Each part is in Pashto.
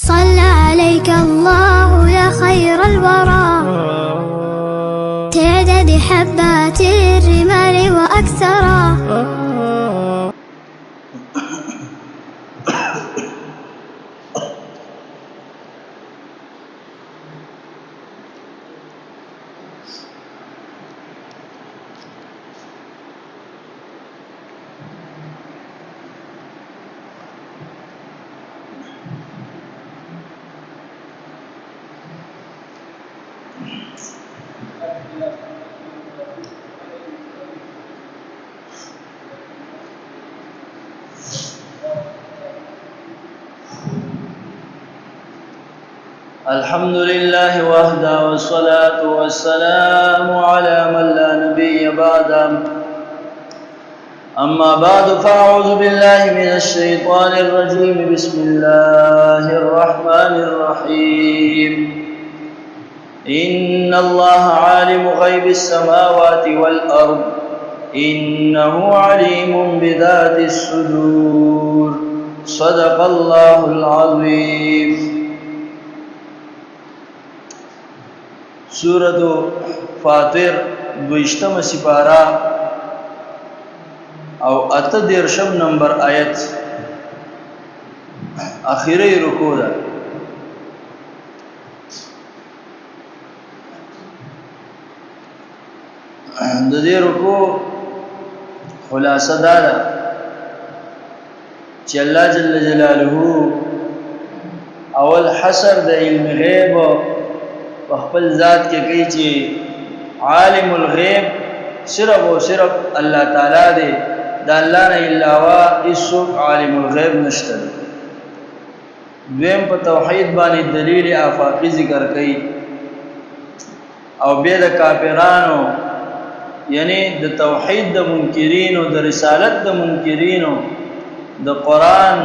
صلى عليك الله يا خير الورى تعدد حبات الرمال وأكثرا. الحمد لله وحده والصلاة والسلام على من لا نبي بعده. أما بعد فأعوذ بالله من الشيطان الرجيم. بسم الله الرحمن الرحيم. إن الله عالم غيب السماوات والأرض إنه عليم بذات الصدور. صدق الله العظيم. سورة فاطر دوشتم سپارہ او اتدرشم نمبر آیت آخری رکو دا. دې رکو خلاصه دا ده چې الله جل جلاله اول حصر د علم غیب خپل ذات کې کوي چې عالم الغیب صرف او صرف الله تعالی دی، دا الله نه علاوه هیڅ عالم الغیب نشته. دویم په توحید باندې دلیل آفاقی ذکر کوي او بیا د کافرانو یعنی د توحید د منکرینو، د رسالت د منکرینو، د قرآن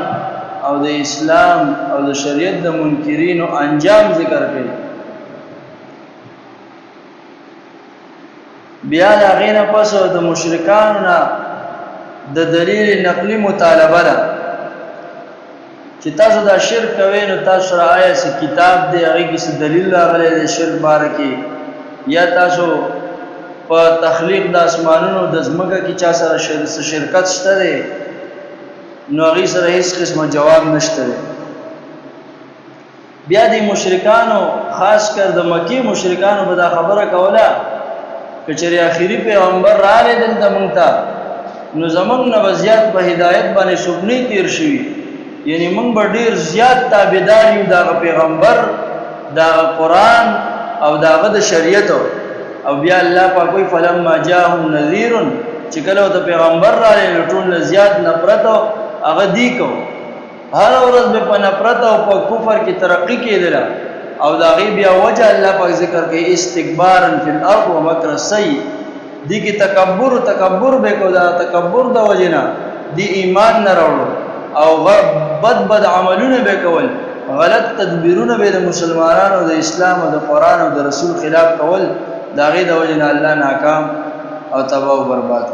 او د اسلام او د شریعت د منکرینو انجام ذکر کوي. بیا دا غینه پس د مشرکانو نه د دلیل نقلی مطالبه ده چې تاسو دا شرک کوئ نو تاسو را آیا سی کتاب دی هغه کې څه دلیل راغلی دی شرک باره کې، یا تاسو په تخلیق د اسمانونو د ځمکه کې چا سره شرکت شته دی؟ نو هغې سره هیڅ قسمه جواب نشته دی. بیا د مشرکانو خاص کر د مکی مشرکانو به دا خبره کوله کچری آخری پیغمبر راغلی دلته مونږ ته نو زمونږ نه به زیات په هدایت باندې څوک نه تیر شوي، یعنی مونږ به ډېر زیات تابعدار یو د هغه پیغمبر، د هغه قرآن او د هغه د شریعتو. او بیا الله پاک وایي فلما جاءهم نذیر، چې کله ورته پیغمبر راغلی نو ټول نه زیات نفرت هغه دی کو، هره ورځ به په نفرت او په کفر کې ترقي کېدله. او دا غي بیا وجه الله پاک ذکر کوي استکبارا فی الارض ومکر السیء، دی کی تکبر به کو، دا تکبر د وجنا دی ایمان نه راوړو او بد عملونه به کول، غلط تدبیرونه به د مسلمانانو د اسلام او د قران او د رسول خلاف کول، دا غي د وجنا الله ناکام او تباہ او برباد.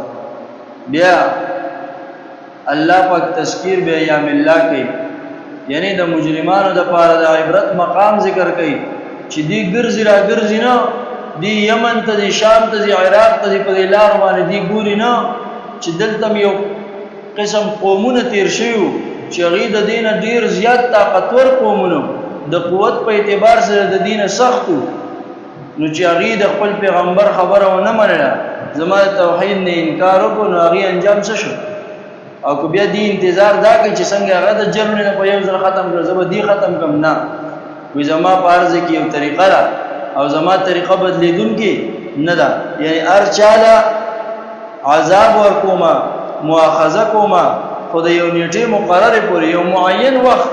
بیا الله پاک تذکیر به ایام الله کوي، یعنی د مجرمانو د پاره د عبرت مقام ذکر کوي چې دی ګرځي را ګرځي نه، دی یمن ته دی شام ته دی عراق ته دی په لار باندې دی ګوري نه چې دلته یو قسم قومونه تیر شوي چې هغې د دینه ډیر زیات طاقتور قومونه د قوت په اعتبار سره د دینه سختو، نو چې هغې د خپل پیغمبر خبره ونه منله، زما د توحید نه انکار وکړو، نو هغې انجام څه شو؟ او که بیا دی انتظار دا کوي چې څنګه هغه د جرمني نه په یو ځل ختم کړه زه به دی ختم کړم، نه، وایي زما په عرض کې یو طریقه ده او زما طریقه بدلیدونکې نه ده، یعنی هر چا له عذاب ورکومه، مؤاخذه کومه، خو د یو نیټې مقررې پورې یو معین وخت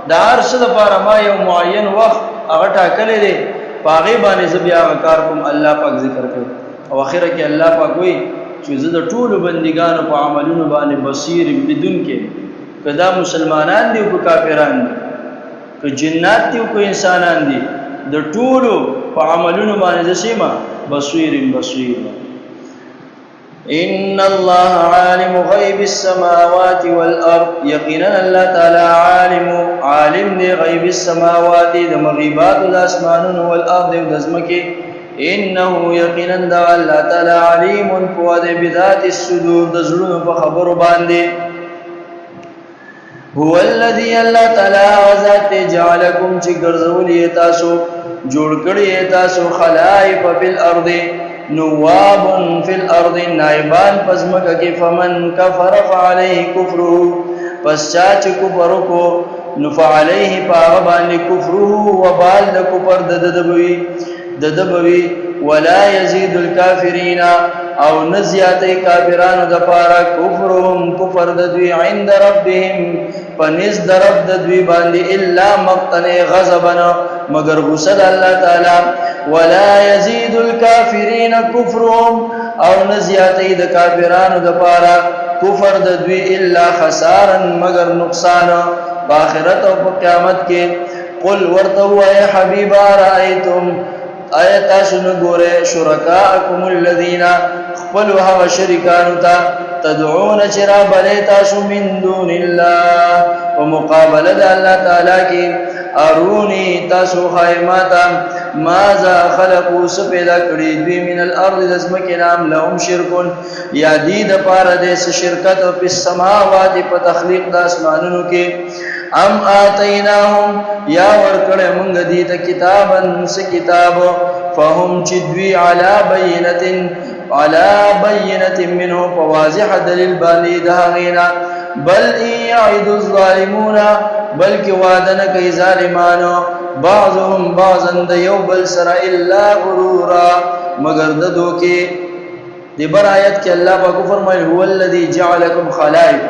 د هر څه لپاره ما یو معین وخت هغه ټاکلی دی، په هغې باندې زه بیا هغه کار کوم. الله پاک ذکر کوي او اخره کې الله پاک وایي چې زه د ټولو بندګانو په عملونو باندې بصیر لیدونکی، که دا مسلمانان دي او که کافران دي، که جنات دي او که انسانان دي، د ټولو په عملونو باندې زه څه یم؟ بصیر. ان الله عالم غیب السماوات والارض یقینا الله تعالی عالم دی غیب السماوات د مغیبات الاسمانون والارض د ازمکه انه یقینا الله تعالی علیم قواد بذات الصدور د زړونو په خبرو باندې هو الذي الله تعالی ذات جعلکم چې ګرځولې تاسو جوړ کړی تاسو خلائف فی الارض نواب فی الارض نائبان پزمکه کې فمن کفر فعليه کفره پس چا چې کفر کو نفعليه باندې کفره وبال د کفر ددبوي ولا يزيد الكافرين او نزيات کافرانو د پارا کفرهم کفر د دوی عند ربهم پنځ درب د دوی باندې الا مقتن غضبنا مگر غصد الله تعالی ولا يزيد الكافرين كفرهم او نزيات د کافرانو د پارا کفر د دوی الا خسارا مگر نقصان باخرت او قیامت کې قل ورتو يا حبيب رايتم آیت سن ګوره شرکاءکم الذین خپلوا هوا شریکانو ته تدعون چرا بلی تاسو من دون الله ومقابله د الله تعالی کې ارونی تاسو خایماتا ماذا خلقوا سپیدا کړي دوی من الارض دسمکه نام لهم شرکون یا دی د پاره د شرکت او په سماوات په تخلیق د اسمانونو کې ام آتیناهم یا ورکړه مونږ دې ته کتابن س کتاب فهم چدوی علی بینه منه فواضح دلیل باندې دا غینا بل یعد الظالمون بلک وعدن کوي ظالمانو بعضهم بعضا د یو بل سره الا غرورا مگر د دوکي د بر آیت کې الله پاک فرمایي هو الذی جعلکم خلائف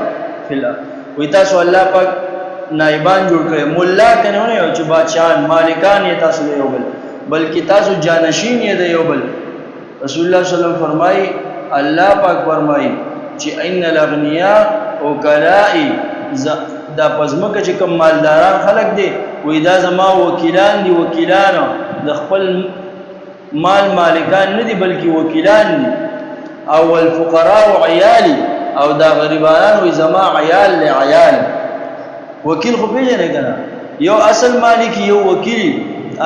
فی الارض وی تاسو الله پاک نائبان جوړ کړي مولا کنه نه یو چې بادشاہان مالکان یې تاسو یو بل بلکې تاسو جانشین یې د یو بل رسول الله صلی الله علیه وسلم فرمایي الله پاک فرمایي چې ان الاغنیاء او کلائی دا پزمکه چې کوم مالداران خلق دي وې دا زما وکیلان دي وکیلان د خپل مال مالکان نه دي بلکې وکیلان او الفقراء عيالي او دا غریبان وې زما عيال له عيال وکیل خو پیژنې کنه یو اصل مالک یو وکیل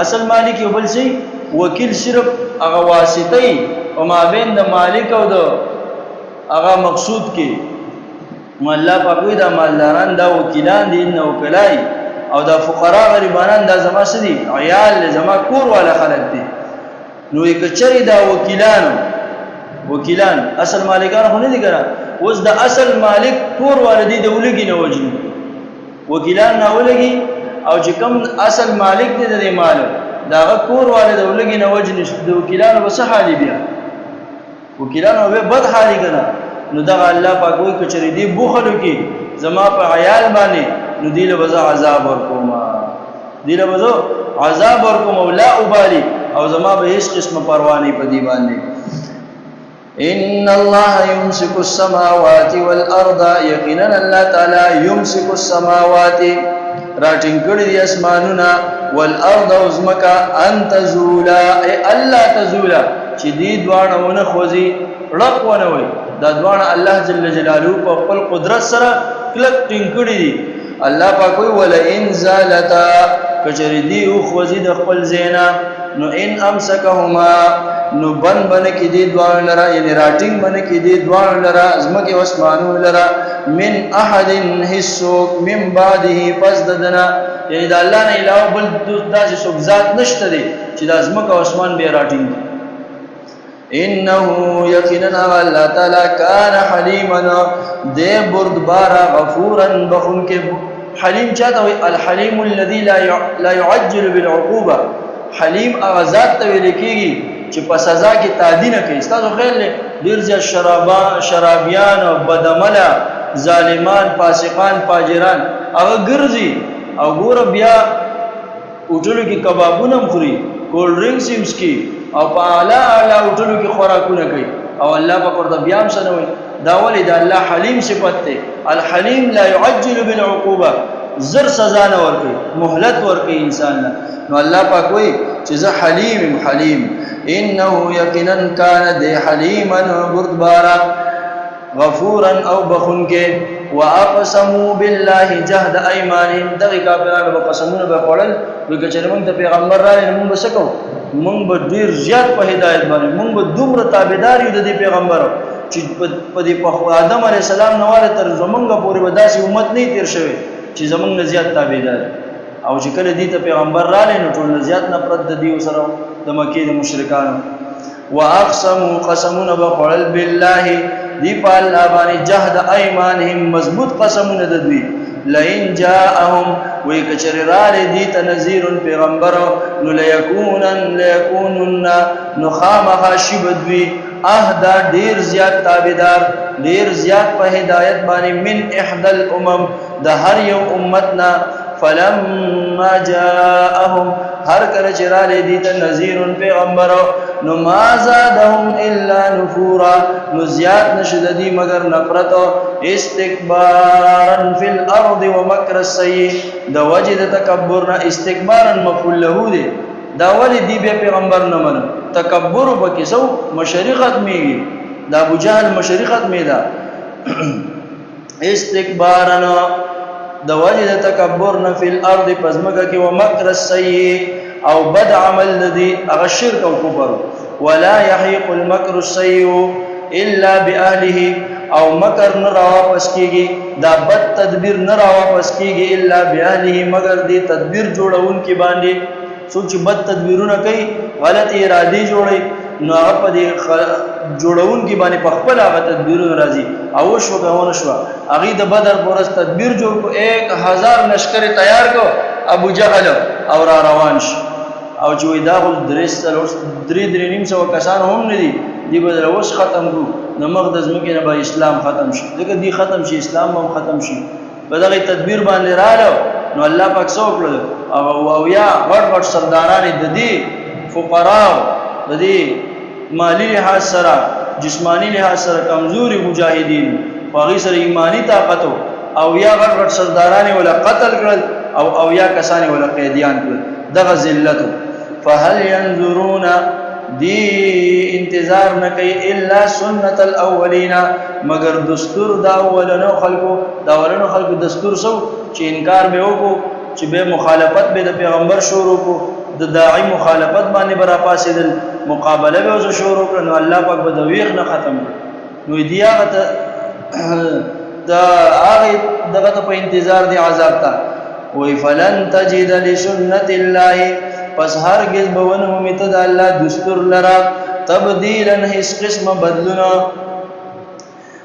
اصل مالک یو بل شي وکیل صرف هغه واسطه او ما بین د مالک او د هغه مقصود کې الله پاک دا مالداران دا وکیلان دي نو وکلای او دا فقرا غریبانان دا زما سدي عيال زما کور والا خلک دي نو یک چری دا وکیلان اصل مالکان خو نه دي ګره اوس دا اصل مالک کور والدي د ولګي نه وجني وکیلان نه ولګي او چې کوم اصل مالک دي د مال دا کور والد ولګي نه وجني د وکیلانو وسه حالي بیا وکیلانو به بد حالي کنه نو دا الله پاک وي کچري دي بوخلو کې زما په عيال باندې نو دی له وزا عذاب ورکوم او لا ابالي او زما به هیڅ قسم پروا نه پدی باندې ان الله يمسك السماوات والارض يقينا الله تعالی يمسك السماوات راټینګ کړی دي اسمانونه والارض وزمکا ان تزولا اي الله تزولا چې دي دوانونه خوځي رقونه وي دا دوانه الله جل جلاله په خپل قدرت سره کلک ټینګ کړی دي الله پاک وی ولا ان زالتا کچری دی او خوځي د خپل زینا نو ان امسکهما نو بن کی دی دوان لرا یعنی راټینګ بن کی دی دوان لرا ازمکه واسمانو لرا من احد حسوک من بعده پس ددنا یعنی د الله نه علاوه بل داسې څوک ذات نشته دی چې د ازمکه واسمان به راټینګ انه یقینا الله تعالی کان حلیما دے بردبارا غفورا بخون کے حلیم چاہتا ہوئی الحلیم الذي لا يعجل بالعقوبه حلیم اغازات ته ویل کیږي چې په سزا کې تعدی نه کوي تاسو خیال له ډیر ځای شرابیان او بدعمله ظالمان فاسقان فاجران هغه ګرځي او ګور بیا اوټلو کې کبابونه خوري کولډ ډرینګز یمس کی او په اعلی اوټلو کې خوراکونه کوي او الله په ورته بیا هم سنوي دا ولې دا الله حلیم صفت ده الحلیم لا يعجل بالعقوبه زر سزا نه ورکي مهلت ورکي انسان له نو الله پاک وایي چې زه حلیم انه یقینا کان ده حلیما بردبارا غفورا او بخونکې واقسموا بالله جهد ايمانهم دغه کافرانو په قسمونه به خوړل وي چې موږ ته پیغمبر راغی موږ به څه کوو موږ به ډیر زیات په هدایت باندې موږ به دومره تابعدار یو د دې پیغمبر چې په دې په آدم علی السلام نواله تر زمونږ پورې به داسې امت نه تیر شوی چې زمونږ زیات تابعدار او چې کله دې ته پیغمبر راغی نو ټول زیات نفرت د دې سره د مکې د مشرکانو واقسموا قسمون بخل بالله دی په الله باندې جهد ايمانهم مضبوط قسمونه د دوی لئن جاءهم وی کچر را دي تنذير پیغمبر نو ليكونن نخامها شبدوي اهدا ډیر زیات تابعدار ډیر زیات په هدایت باندې من احدى الامم د هر یو امتنا فلما جاءهم هر کله چې را دي ته نذیر پیغمبر نو ما زادهم الا نفورا نو زیات نشد دي مگر نفرت استكبارا في الارض ومكر السيء د وجد تکبرنا استكبارا مفعول له دي دا ولی دی بیا پیغمبر نه منو تکبر وکي سو مشرقت میږي دا ابو جهل مشرقت میدا استكبارا د وجد تکبرنا فی الارض پزمکه کې ومکر السیء او بد عمل الذي هغه شرک او کفر ولا يحيق المكر السيء الا باهله او مکر نه را واپس کیږي دا بد تدبیر نه را واپس کیږي الا باهله مگر دی تدبیر جوړون کی باندې سوچ بد تدبیرونه کوي غلط ارادي جوړي نو هغه په دې جوړون کی باندې په خپل هغه تدبیرونه راځي او شو غوونه شو هغه د بدر پورس تدبیر جوړ کو 1000 لشکره تیار کو ابو جهل او را روان شي او چې دا غل درې نیم سو کسان هم نه دي دی بدل اوس ختم کو نو مقدس مکه نه به اسلام ختم شي دغه دی ختم شي اسلام هم ختم شي بدغه تدبیر باندې رااله نو الله پاک څوکړه او یا غټ سرداران د دې فقراو د دې مالی لحاظ سره جسمانی لحاظ سره کمزوري مجاهدین باغی سره ایمانی طاقت او یا غټ سرداران ولا قتل کړل او یا کسان ولا قیدیان کړل دغه ذلت فهل ينظرون دی انتظار نکي الا سنت الاولین مگر دستور دا اولنو خلقو دستور سو چې انکار به وکړو چې به مخالفت به د پیغمبر شروع کو د داعی مخالفت باندې برا پاسېدل مقابله به وز شروع کړ نو الله پاک به د ویغ نه ختم نو دی هغه دغه په انتظار دی عذاب تا وی فلن تجد لسنت الله پس هرگز بونه مومیت دا اللہ دستور لرا تبدیلا هیس قسم بدلنا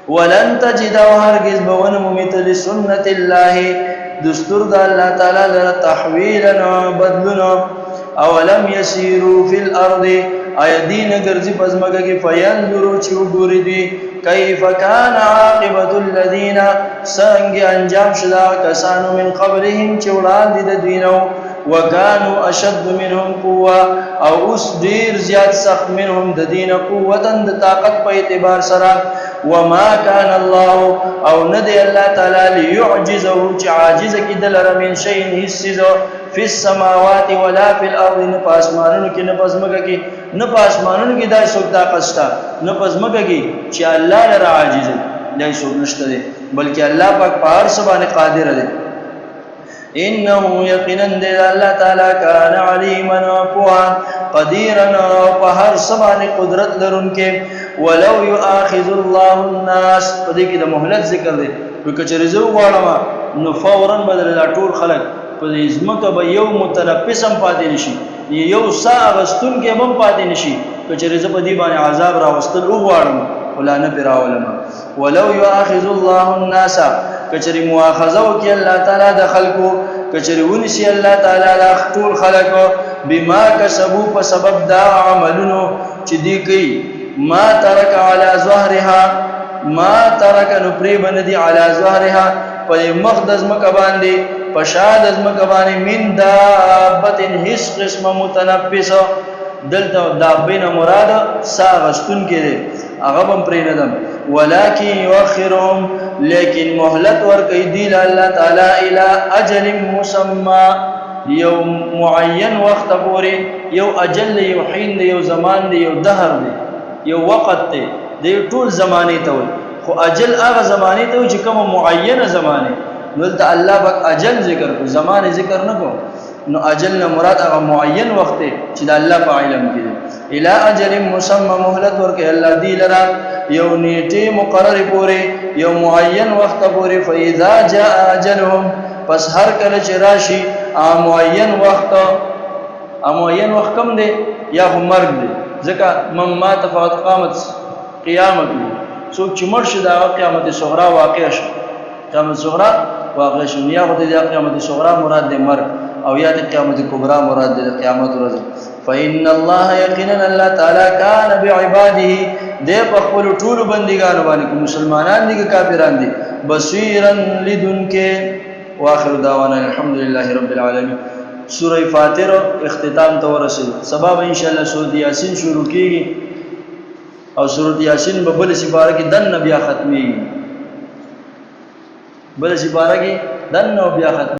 ولن تجد هرگز بونه مومیت لسنت اللہ دستور دا اللہ تعالی لرا تحویلا بدلنا اولم یسیرو فی الارض آیدین گرزی پزمکا کی فینظرو چیو گوری دی کیف کان عاقبت الذین سرنگی انجام شدا کسانو من قبلهم چولان دی دوینو وكانوا اشد منهم قوه او اس دیر زیاد سخت منهم د دین قوتا د طاقت په اعتبار سره وما كان الله او ندي الله تعالی ليعجزه عاجز کدل من شيء حسز في السماوات ولا في الارض نپاسمانونو کې نپاسمګه کې نپاسمانونو کې دای څوک طاقت شته نپاسمګه کې چې الله لره عاجز نه څوک نشته بلکې الله پاک په هر څه باندې قادر دی انه یقینا د الله تعالی کان علیما وقوا قدیرا وهر سبحان قدرت لرونکې ولو یؤاخذ الله الناس په دې کې د مهلت ذکر دی وکړي زه غواړم نو فورا بدل ټول خلک په ځمکه به یو متنفسم پاتې نشي یو ساعه غستون کې هم پاتې نشي کچې زه په دې باندې عذاب راوستل غواړم ولا نه پیراولم ولو یؤاخذ الله الناس کچری مؤاخذه وکي الله تعالی د خلقو کچری ونسی الله تعالی د ټول خلقو بما کسبوا په سبب دا عملونو چې دی کوي ما ترک علی ظهرها ما ترک نو پری بندي علی ظهرها په مقدس مکه باندې پشاد از مکه باندې من دابت هیڅ قسم متنفس دلته دابین مراد ساغستون کې هغه هم پرې نه دم ولكن يؤخرهم لیکن مهلت ورکي دی الله تعالی الى اجل مسمى یو معین وخت پورې یو اجل یو حین یو زمان دی یو دهر دی یو وخت دی د ټول زمانه ته خو اجل هغه زمانه ته چې کوم معینه زمانه دلته الله پاک اجل ذکر کو زمانه ذکر نه کو نو اجل نه مراد هغه معین وخت چې د الله په علم کې دی الى اجل مسمى مهلت ورکه الله دی لرا یو نیټه مقرره پوره یو معین وخت پوره فاذا جاء اجلهم پس هر کله چې راشي معین وخت کم دی یا هم مرګ دی ځکه من مات فقط قامت قیامت څوک چې مرشد هغه قیامت صغرا واقع شي قیامت صغرا واقع شي یا خو د قیامت صغرا مراد دی مرګ او یا د قیامت کبرا مراد دی قیامت ورځ فإن الله یقینا الله تعالی کان بعباده دې په خپل ټول بندګانو باندې مسلمانان دي که کافران دي بصیرا لدنکه واخر دعوانا الحمدلله رب العالمین سورہ فاتر اختتام ته ورسېد سبب ان شاء الله سورۃ یاسین شروع کیږي او سورۃ یاسین په بل سپاره کې دن بیا ختمي بل سپاره کې دن بیا ختمي